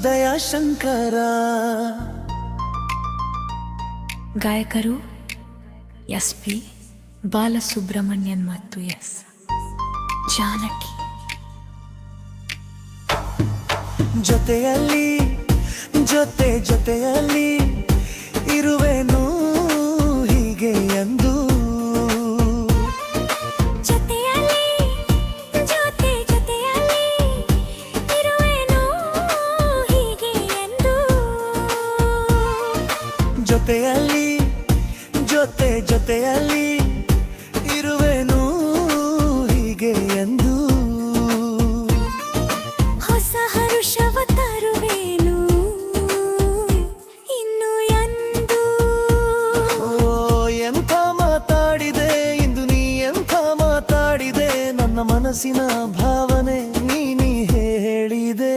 ದಯಾಶಂಕರ. ಗಾಯಕರು SP ಬಾಲಸುಬ್ರಹ್ಮಣ್ಯನ್ ಮತ್ತು S Janaki. ಜೊತೆಯಲ್ಲಿ ಜೊತೆಯಲ್ಲಿ ಇರುವೆನು ಹೀಗೆ ಎಂದು. ಜೊತೆಯಲ್ಲಿ ಜೊತೆಯಲ್ಲಿ ಇರುವೆನು ಹೀಗೆ ಎಂದು. ಹೊಸ ಹರುಷವ ತರುವೆನು ಇನ್ನು ಎಂದು. ಎಂಥ ಮಾತಾಡಿದೆ ಇಂದು ನೀ, ಎಂಥ ಮಾತಾಡಿದೆ, ನನ್ನ ಮನಸ್ಸಿನ ಭಾವನೆ ನೀ ಹೇಳಿದೆ.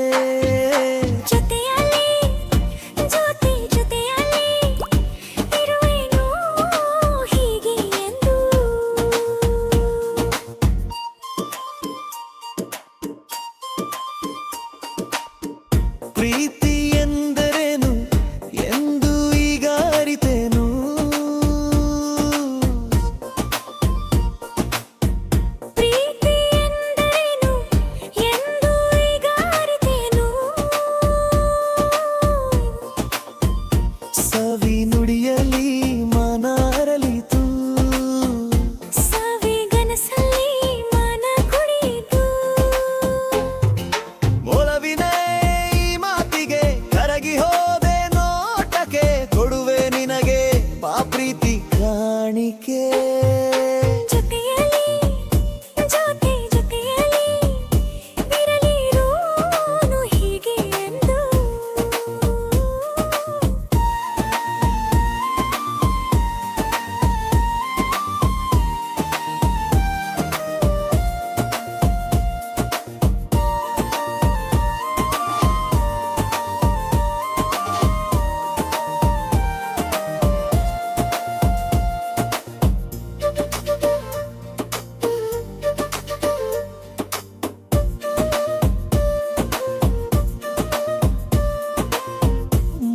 ಪ್ರೀತಿ ಎಂದರೇನು ಎಂದು ಈಗ ಅರಿತೆನು. ಪ್ರೀತಿ ಎಂದರೇನು ಎಂದು ಈಗ ಅರಿತೆನು. ಸವಿ ನುಡಿಯಲಿ ಮನ ಅರಳಿತು, ಸವಿಗನಸಲ್ಲಿ ಮನ ಕುಣಿತು. ಒಲವಿನ ಹೋದೆ ನೋಟಕ್ಕೆ, ಕೊಡುವೆ ನಿನಗೆ ಪ್ರೀತಿ ಕಾಣಿಕೆ. ಜೊತೆಯಲ್ಲಿ ಇರಲಿರೋನು ಹೀಗೆ ಎಂದು.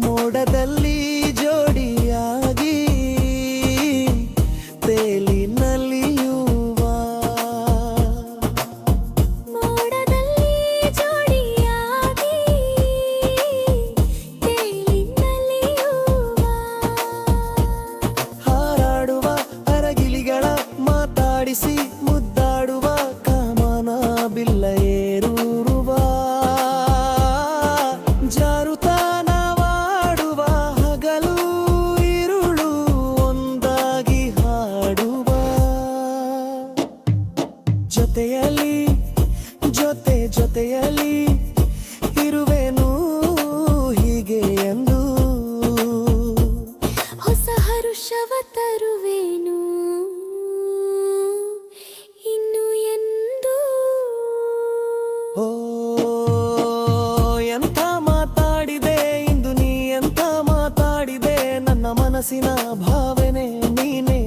ಮೋಡದಲ್ಲಿ ಜೋಡಿಯಾಗಿ ತೇಲಿ ನಲಿಯುವ, ಮೋಡದಲ್ಲಿ ಜೋಡಿಯಾಗಿ ತೇಲಿ ನಲಿಯುವ. ಹಾರಾಡುವ ಅರಗಿಲಿಗಳ ಮಾತಾಡಿಸಿ ಮುದ್ದಾಡುವ ಕಾಮನ ಬಿಲ್ಲ ಏರೂರುವ, ಜಾರುತಾನವಾಡುವ ಹಗಲು ಇರುಳು ಒಂದಾಗಿ ಹಾಡುವ. ಜೊತೆಯಲ್ಲಿ ಜೊತೆಯಲ್ಲಿ ಇರುವೆನು ಹೀಗೆ ಎಂದು. ಹೊಸ ಹರುಷವ ತರುವೆನು ಇನ್ನು ಎಂದು. ಓ ಎಂಥ ಮಾತಾಡಿದೆ ಇಂದು ನೀ, ಎಂಥ ಮಾತಾಡಿದೆ, ನನ್ನ ಮನಸ್ಸಿನ ಭಾವನೆ ನೀನೆ